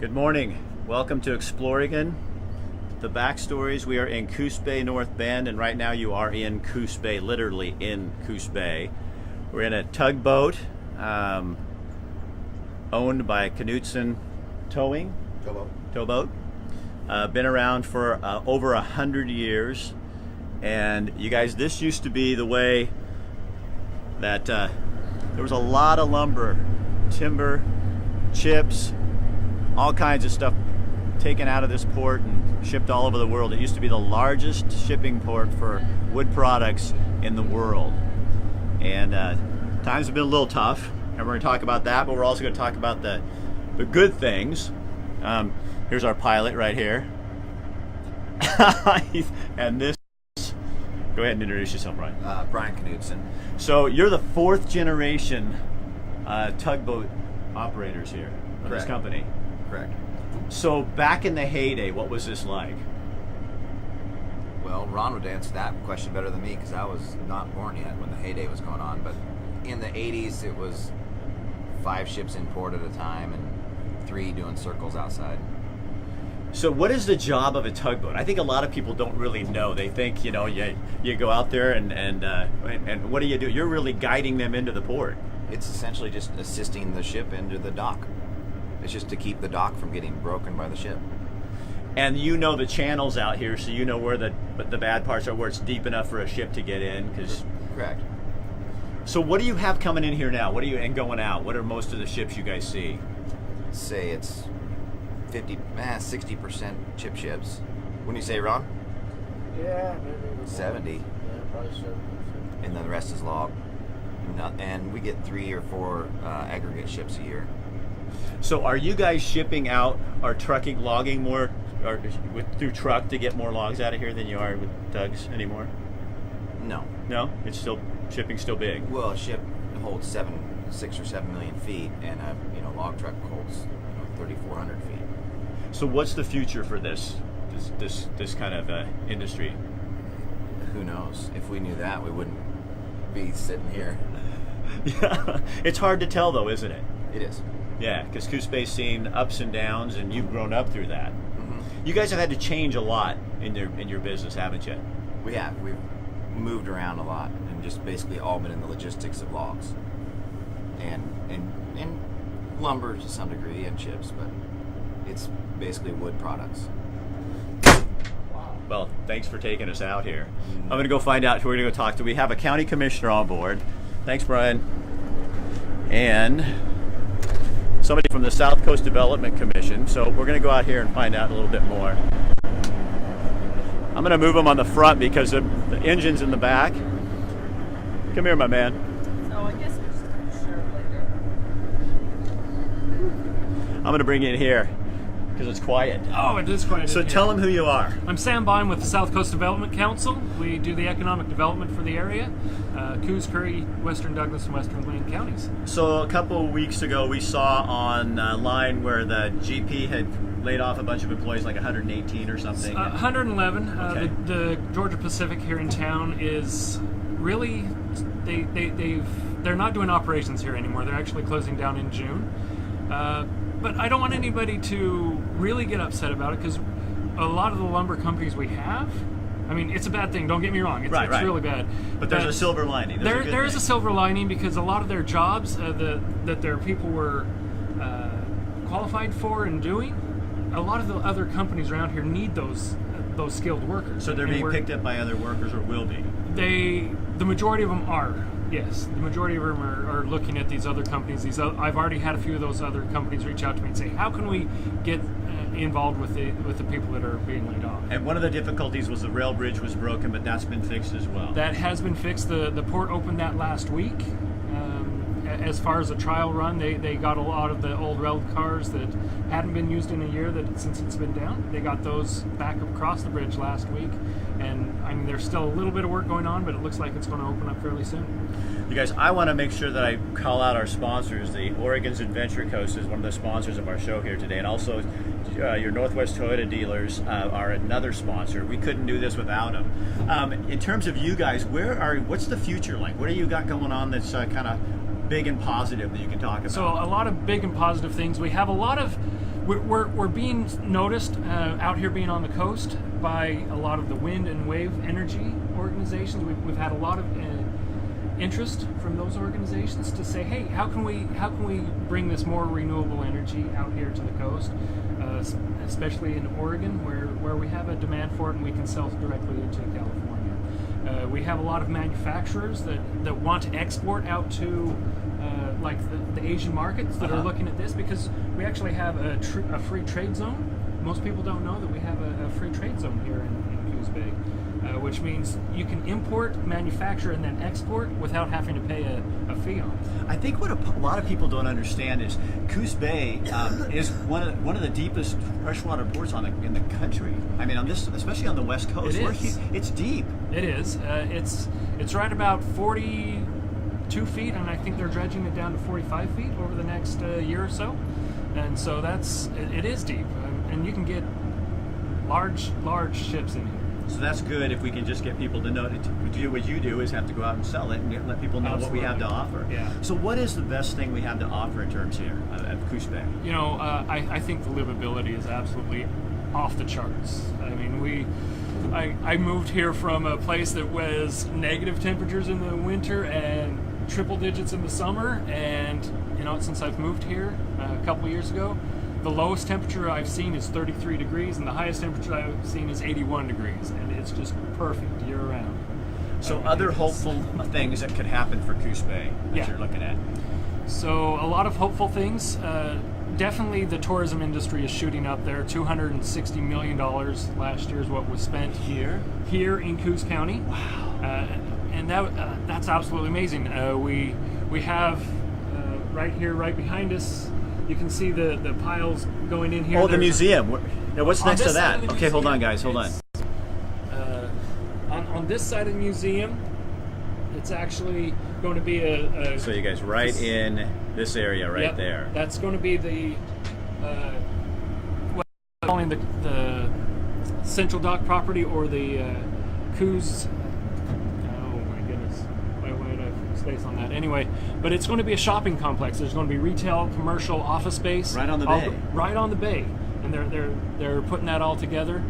Good morning. Welcome to ExplOregon. The backstories: we are in Coos Bay, North Bend, and right now you are in Coos Bay, literally in Coos Bay. We're in a tugboat owned by Knutson Towboat. Been around for over 100 years. And you guys, this used to be the way that there was a lot of lumber, timber, chips, all kinds of stuff taken out of this port and shipped all over the world. It used to be the largest shipping port for wood products in the world. And times have been a little tough, and we're going to talk about that, but we're also going to talk about the good things. Here's our pilot right here. And this, go ahead and introduce yourself, Brian. Brian Knutson. So you're the fourth generation tugboat operators here of this company. Correct. So back in the heyday, what was this like? Well, Ron would answer that question better than me because I was not born yet when the heyday was going on. But in the 80s, it was 5 ships in port at a time and 3 doing circles outside. So what is the job of a tugboat? I think a lot of people don't really know. They think, you go out there and what do you do? You're really guiding them into the port. It's essentially just assisting the ship into the dock. It's just to keep the dock from getting broken by the ship. And you know the channels out here, so you know where the bad parts are, where it's deep enough for a ship to get in. Correct. So what do you have coming in here now? And going out? What are most of the ships you guys see? Say it's 60% chip ships. Wouldn't you say, Ron? Yeah, maybe 70. Yeah, probably 70%. And then the rest is log. And we get 3 or 4 aggregate ships a year. So are you guys shipping out or trucking, logging more, or through truck to get more logs out of here than you are with tugs anymore? No. No? It's still, shipping's still big? Well, a ship holds 6 or 7 million feet, and a log truck holds 3,400 feet. So what's the future for this kind of industry? Who knows? If we knew that, we wouldn't be sitting here. Yeah, it's hard to tell though, isn't it? It is. Yeah, because Coos Bay's seen ups and downs, and you've grown up through that. Mm-hmm. You guys have had to change a lot in your business, haven't you? We have. We've moved around a lot, and just basically all been in the logistics of logs, and lumber to some degree, and chips, but it's basically wood products. Well, thanks for taking us out here. I'm going to go find out who we're going to go talk to. We have a county commissioner on board. Thanks, Brian. And somebody from the South Coast Development Commission. So we're going to go out here and find out a little bit more. I'm going to move them on the front because the engine's in the back. Come here, my man. So I guess we're just going to share later. I'm going to bring you in here because it's quiet. Oh, it is quiet. So tell them who you are. I'm Sam Bine with the South Coast Development Council. We do the economic development for the area. Coos, Curry, Western Douglas, and Western Wayne counties. So a couple of weeks ago we saw online where the GP had laid off a bunch of employees, like 118 or something. 111. Okay. The Georgia Pacific here in town is really, they're not doing operations here anymore. They're actually closing down in June. But I don't want anybody to really get upset about it because a lot of the lumber companies we have, I mean, it's a bad thing. Don't get me wrong. It's really bad. But there's a silver lining. There is a silver lining because a lot of their jobs that their people were qualified for and doing, a lot of the other companies around here need those skilled workers. So they're being picked up by other workers, or will be? The majority of them are. Yes, the majority of them are looking at these other companies. I've already had a few of those other companies reach out to me and say, "How can we get involved with the people that are being laid off?" And one of the difficulties was the rail bridge was broken, but that's been fixed as well. That has been fixed. The port opened that last week. As far as a trial run, they got a lot of the old rail cars that hadn't been used in a year since it's been down. They got those back across the bridge last week. And I mean, there's still a little bit of work going on, but it looks like it's going to open up fairly soon. You guys, I want to make sure that I call out our sponsors. The Oregon's Adventure Coast is one of the sponsors of our show here today, and also your Northwest Toyota dealers are another sponsor. We couldn't do this without them. In terms of you guys, what's the future like? What do you got going on that's kind of big and positive that you can talk about? So a lot of big and positive things. We have a lot of we're being noticed out here, being on the coast, by a lot of the wind and wave energy organizations. We've had a lot of interest from those organizations to say, hey, how can we bring this more renewable energy out here to the coast, especially in Oregon, where we have a demand for it and we can sell directly into California. We have a lot of manufacturers that want to export out to like the Asian markets that are looking at this, because we actually have a free trade zone. Most people don't know that we have a free trade zone here in Coos Bay, which means you can import, manufacture, and then export without having to pay a fee on it. I think what a lot of people don't understand is Coos Bay is one of the deepest freshwater ports in the country. I mean, especially on the west coast. It's deep. It is. It's right about 42 feet, and I think they're dredging it down to 45 feet over the next year or so. And so it is deep, and you can get large ships in here. So that's good if we can just get people to know to do what you do, is have to go out and sell it and let people know what we have to offer. Yeah. So what is the best thing we have to offer in terms here of Coos Bay? You know, I think the livability is absolutely off the charts. I mean, I moved here from a place that was negative temperatures in the winter and triple digits in the summer, and you know, since I've moved here a couple years ago, the lowest temperature I've seen is 33 degrees, and the highest temperature I've seen is 81 degrees, and it's just perfect year round. So other hopeful things that could happen for Coos Bay that you're looking at? So a lot of hopeful things. Definitely the tourism industry is shooting up there. $260 million last year is what was spent here in Coos County. Wow. And that's absolutely amazing. We have right here, right behind us, you can see the piles going in here. Oh, the museum. Now, what's next to that? Okay, museum, hold on, guys. Hold on. On this side of the museum, it's actually going to be So you guys in this area right there. That's going to be the what we're calling the Central Dock property, or the Coos. Oh my goodness, why did I have space on that? Anyway, but it's going to be a shopping complex. There's going to be retail, commercial, office space right on the bay. Right on the bay, and they're putting that all together.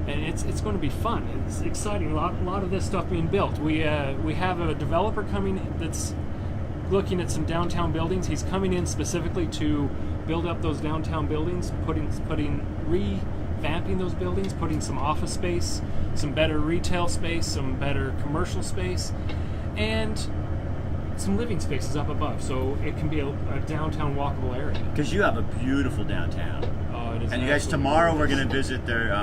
And it's going to be fun. It's exciting. A lot of this stuff being built. We have a developer coming that's looking at some downtown buildings. He's coming in specifically to build up those downtown buildings, revamping those buildings, putting some office space, some better retail space, some better commercial space, and some living spaces up above, so it can be a downtown walkable area. Because you have a beautiful downtown. Oh, it is. And you guys, tomorrow we're going to visit their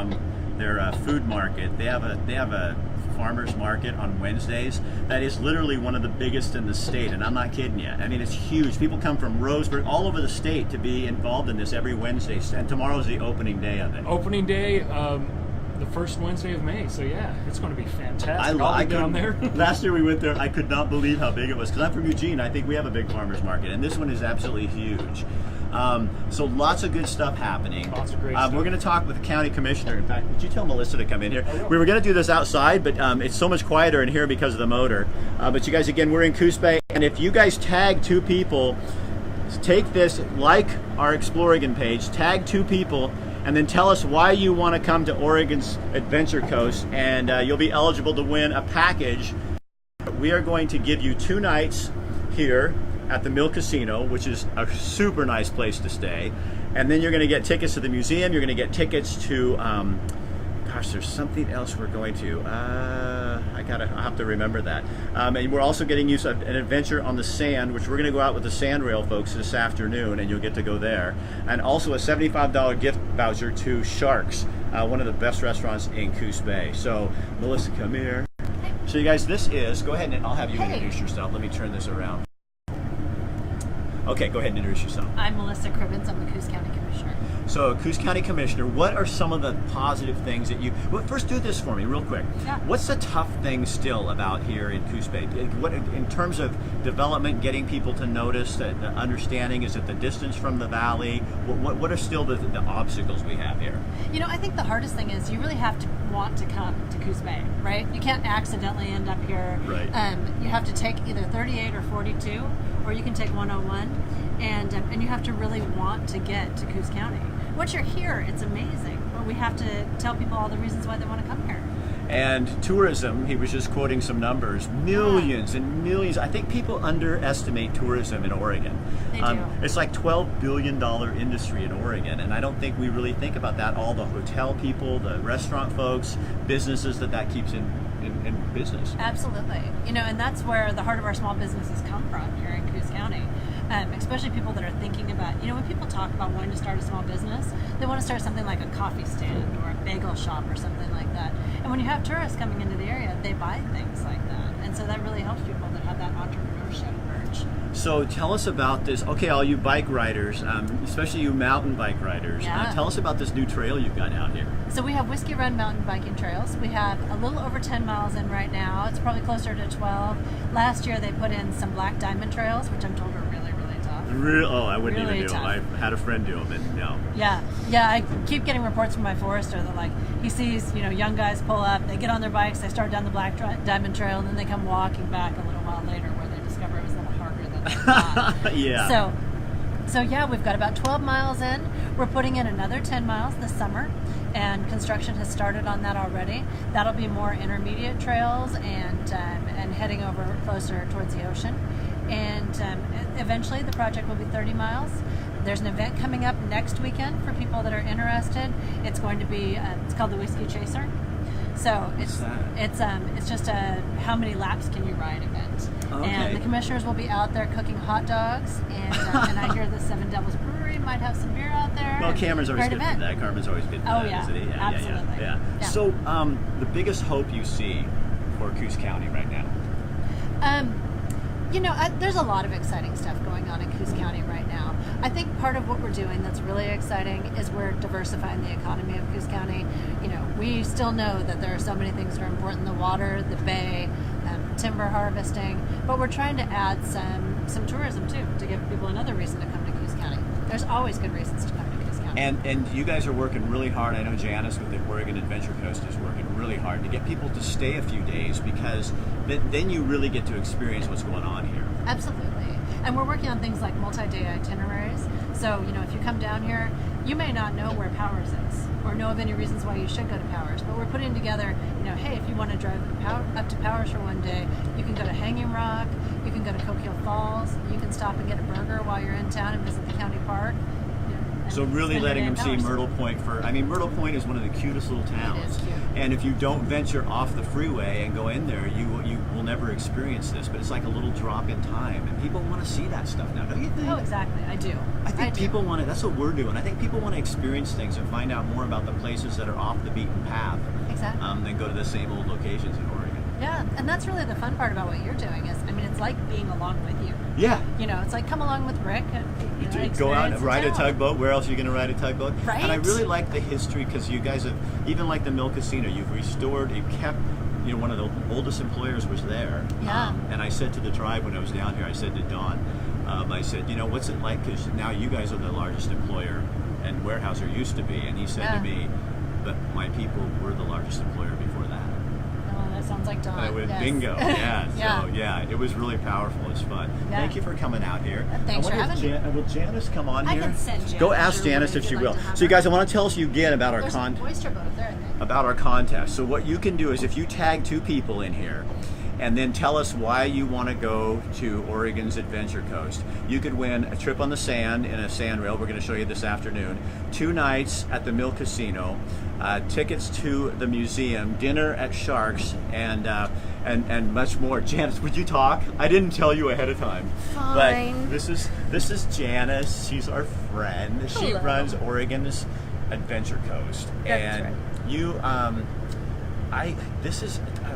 food market. They have a farmers market on Wednesdays that is literally one of the biggest in the state, and I'm not kidding you. I mean, it's huge. People come from Roseburg, all over the state, to be involved in this every Wednesday, and tomorrow's the opening day of it. Opening day, the first Wednesday of May, so yeah, it's going to be fantastic. I'll be down there. Last year we went there, I could not believe how big it was, because I'm from Eugene. I think we have a big farmers market, and this one is absolutely huge. So lots of good stuff happening. Lots of great stuff. We're going to talk with the county commissioner. In fact, did you tell Melissa to come in here? We were going to do this outside, but it's so much quieter in here because of the motor. But you guys, again, we're in Coos Bay, and if you guys tag 2 people, take this, like our ExplOregon page, tag 2 people, and then tell us why you want to come to Oregon's Adventure Coast, and you'll be eligible to win a package. We are going to give you 2 nights here at the Mill Casino, which is a super nice place to stay, and then you're going to get tickets to the museum. You're going to get tickets to gosh, there's something else we're going to I'll have to remember that. And we're also getting you an adventure on the sand, which we're going to go out with the Sand Rail folks this afternoon, and you'll get to go there, and also a $75 gift voucher to Sharks, one of the best restaurants in Coos Bay. So Melissa, come here. So you guys, this is, go ahead and I'll have you introduce yourself. Let me turn this around. Okay, go ahead and introduce yourself. I'm Melissa Cribbins. I'm the Coos County Commissioner. So, Coos County Commissioner, what are some of the positive things that you... Well, first do this for me real quick. Yeah. What's the tough thing still about here in Coos Bay? What, in terms of development, getting people to notice, the understanding, is it the distance from the valley? What are still the obstacles we have here? You know, I think the hardest thing is you really have to want to come to Coos Bay, right? You can't accidentally end up here. Right. You have to take either 38 or 42, or you can take 101, and you have to really want to get to Coos County. Once you're here, it's amazing, but we have to tell people all the reasons why they want to come here. And tourism, he was just quoting some numbers, millions and millions. I think people underestimate tourism in Oregon. They do. It's like $12 billion industry in Oregon, and I don't think we really think about that. All the hotel people, the restaurant folks, businesses that keeps in business. Absolutely. And that's where the heart of our small businesses come from here in Coos County. Especially people that are thinking about, when people talk about wanting to start a small business, they want to start something like a coffee stand or a bagel shop or something like that. And when you have tourists coming into the area, they buy things like that. And so that really helps people that have that entrepreneurship urge. So tell us about this. Okay, all you bike riders, especially you mountain bike riders, Yeah. Tell us about this new trail you've got out here. So we have Whiskey Run mountain biking trails. We have a little over 10 miles in right now. It's probably closer to 12. Last year they put in some black diamond trails, which I'm told are really, really tough. I wouldn't Really even do tough. them. I had a friend do them, and no. Yeah. I keep getting reports from my forester that he sees young guys pull up, they get on their bikes, they start down the black diamond trail, and then they come walking back a little while later where they discover it was a little harder than they thought. Yeah. So yeah, we've got about 12 miles in. We're putting in another 10 miles this summer, and construction has started on that already. That'll be more intermediate trails and heading over closer towards the ocean. And eventually the project will be 30 miles. There's an event coming up next weekend for people that are interested. It's going to be, it's called the Whiskey Chaser. So it's just a how many laps can you ride event. Okay. And the commissioners will be out there cooking hot dogs, and I hear the Seven Devils Brewery might have some beer out there. Well, Cameron's always Great good event. for that. Carmen's always good for Oh, that, yeah. isn't he? Absolutely. Yeah. Yeah. So, the biggest hope you see for Coos County right now? There's a lot of exciting stuff going on in Coos County right now. I think part of what we're doing that's really exciting is we're diversifying the economy of Coos County. We still know that there are so many things that are important: the water, the bay, timber harvesting. But we're trying to add some tourism too, to give people another reason to come to Coos County. There's always good reasons to come to Coos County. And you guys are working really hard. I know Janice with the Oregon Adventure Coast is working really hard to get people to stay a few days, because then you really get to experience what's going on here. Absolutely. And we're working on things like multi-day itineraries. So, if you come down here, you may not know where Powers is or know of any reasons why you should go to Powers. But we're putting together, hey, if you want to drive up to Powers for one day, you can go to Hanging Rock, you can go to Coquille Falls, you can stop and get a burger while you're in town and visit the county park. So really letting them see Myrtle Point Myrtle Point is one of the cutest little towns. It is cute. And if you don't venture off the freeway and go in there, you will never experience this. But it's like a little drop in time, and people want to see that stuff now, don't you think? Oh, exactly. I do. I think people want to. That's what we're doing. I think people want to experience things and find out more about the places that are off the beaten path. Exactly. Than go to the same old locations in Oregon. Yeah, and that's really the fun part about what you're doing is, it's like being along with you. Yeah. It's like come along with Rick. And, Go out and ride a town. tugboat. Where else are you going to ride a tugboat? Right. And I really like the history, because you guys have, even like the Mill Casino, you've restored, you've kept, one of the oldest employers was there. Yeah. And I said to the tribe when I was down here, I said to Dawn, I said, what's it like? Because now you guys are the largest employer, and Weyerhaeuser used to be. And he said to me, but my people were the largest employer before that. Oh, that sounds like Dawn. Yes. Bingo. Yeah. Yeah. So, yeah, it was really powerful. It's fun. Yeah. Thank you for coming out here. Thanks for having me. Will Janice come on I here? can send Janice. Go ask Sure, Janice if would she you will. like to have So, you her? guys, I want to tell us again about our There's an oyster boat up there, I think. about our contest. So, what you can do is if you tag 2 people in here, and then tell us why you want to go to Oregon's Adventure Coast, you could win a trip on the sand in a sand rail. We're going to show you this afternoon. 2 nights at the Mill Casino, tickets to the museum, dinner at Sharks, and much more. Janice, would you talk? I didn't tell you ahead of time. Fine. But this is Janice. She's our friend. She Hello. runs Oregon's Adventure Coast, That's and right. you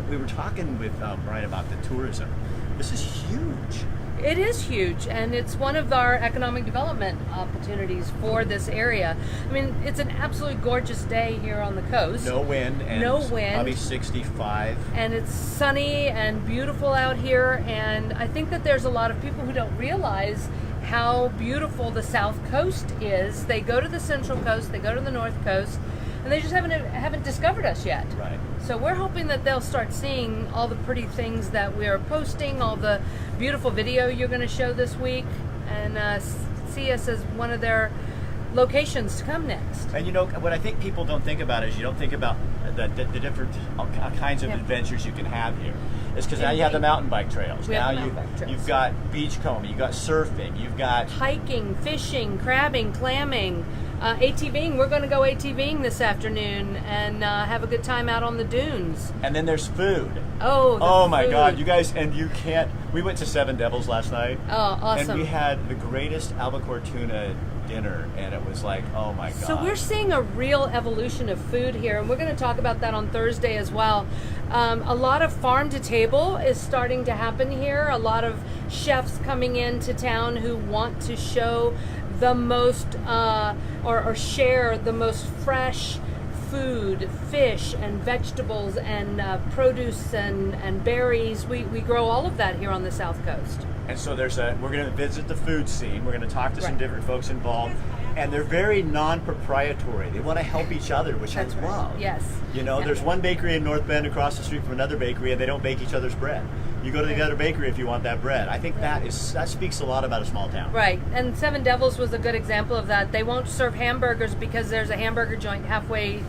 we were talking with Brian about the tourism. This is huge. It is huge, and it's one of our economic development opportunities for this area. It's an absolutely gorgeous day here on the coast. No wind, and No wind. probably 65. And it's sunny and beautiful out here, and I think that there's a lot of people who don't realize how beautiful the South Coast is. They go to the Central Coast, they go to the North Coast, and they just haven't discovered us yet. Right. So we're hoping that they'll start seeing all the pretty things that we are posting, all the beautiful video you're going to show this week, and see us as one of their locations to come next. And you know what I think people don't think about is you don't think about the different kinds of adventures you can have here. It's because now you have the mountain bike trails. We have now the mountain bike trails. You've got beachcombing, you've got surfing, you've got Hiking, fishing, crabbing, clamming, ATVing. We're going to go ATVing this afternoon and have a good time out on the dunes. and then there's food. Oh, my food. God, you guys, and you can't. We went to Seven Devils last night. Oh, awesome. And we had the greatest albacore tuna dinner, and it was like, oh my God. So we're seeing a real evolution of food here, and we're going to talk about that on Thursday as well. A lot of farm to table is starting to happen here. A lot of chefs coming into town who want to show the most or share the most fresh food, fish and vegetables and produce and berries. We grow all of that here on the South Coast. And so we're going to visit the food scene. We're going to talk to some Right. different folks involved, and they're very non-proprietary. They want to help each other, which That's I right. love. Yes. You know, Yeah. there's one bakery in North Bend across the street from another bakery, and they don't bake each other's bread. You go to the other bakery if you want that bread. I think that speaks a lot about a small town. Right, and Seven Devils was a good example of that. They won't serve hamburgers because there's a hamburger joint halfway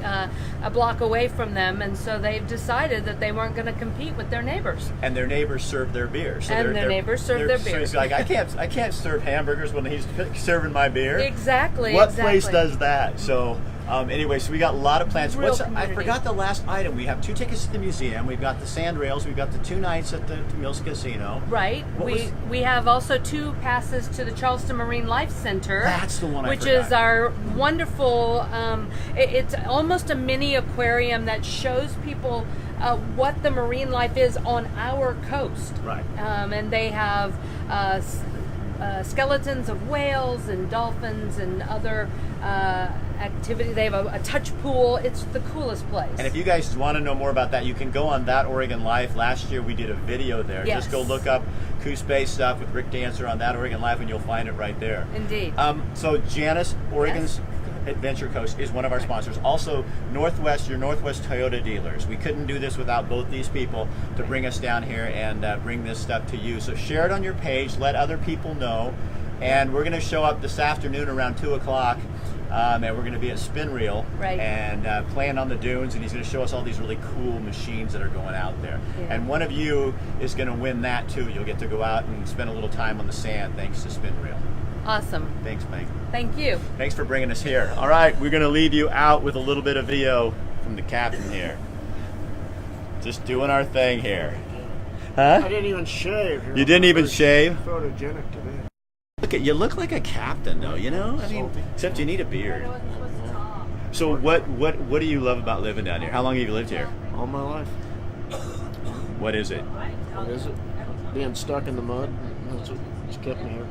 a block away from them, and so they've decided that they weren't going to compete with their neighbors. And their neighbors serve their beer. So And their neighbors serve their beer. So it's like I can't serve hamburgers when he's serving my beer. Exactly. What exactly. place does that? So anyway, so we got a lot of plans. Real I community. forgot the last item. We have 2 tickets to the museum. We've got the sand rails. We've got the 2 nights at the Mills Casino. Right. We have also 2 passes to the Charleston Marine Life Center. That's the one I which forgot. is our wonderful. It's almost a mini aquarium that shows people what the marine life is on our coast. Right. And they have skeletons of whales and dolphins and other activity. They have a touch pool. It's the coolest place. And if you guys want to know more about that, you can go on That Oregon Life. Last year we did a video there. Yes. Just go look up Coos Bay stuff with Rick Dancer on That Oregon Life, and you'll find it right there. Indeed. So Janice, Oregon's Adventure Coast is one of our sponsors. Also, your Northwest Toyota dealers. We couldn't do this without both these people to bring us down here and bring this stuff to you. So share it on your page. Let other people know. And we're going to show up this afternoon around 2 o'clock. And we're going to be at Spin Reel Right. and playing on the dunes, and he's going to show us all these really cool machines that are going out there. Yeah. And one of you is going to win that too. You'll get to go out and spend a little time on the sand thanks to Spin Reel. Awesome. Thanks, Meg. Thank you. Thanks for bringing us here. All right, we're going to leave you out with a little bit of video from the captain here. Just doing our thing here. I Huh? didn't even shave. You didn't even shave? Photogenic today. You look like a captain, though. You know, I mean, except you need a beard. So, what do you love about living down here? How long have you lived here? All my life. What is it? What is it? Being stuck in the mud. That's what just kept me here.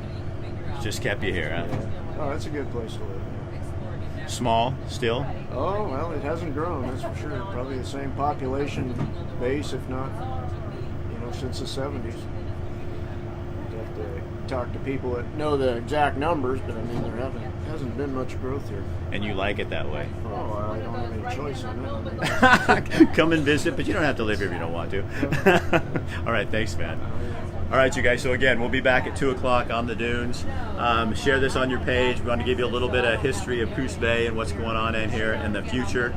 Just kept you here, huh? Yeah. Oh, that's a good place to live. Small, still. Oh, well, it hasn't grown, that's for sure. Probably the same population base, if not, since the 70s. You'd have to talk to people that know the exact numbers, but I mean, there hasn't been much growth here. And you like it that way. Oh, I don't have any choice on that. Come and visit, but you don't have to live here if you don't want to. All right, thanks, man. All right, you guys. So again, we'll be back at 2 o'clock on the dunes. Share this on your page. We want to give you a little bit of history of Coos Bay and what's going on in here. And the future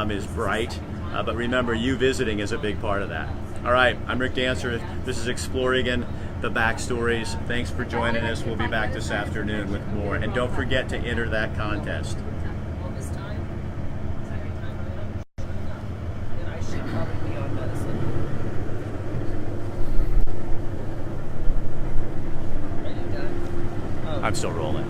is bright. But remember, you visiting is a big part of that. All right, I'm Rick Dancer. This is ExplOregon, the backstories. Thanks for joining us. We'll be back this afternoon with more. And don't forget to enter that contest. I'm still rolling.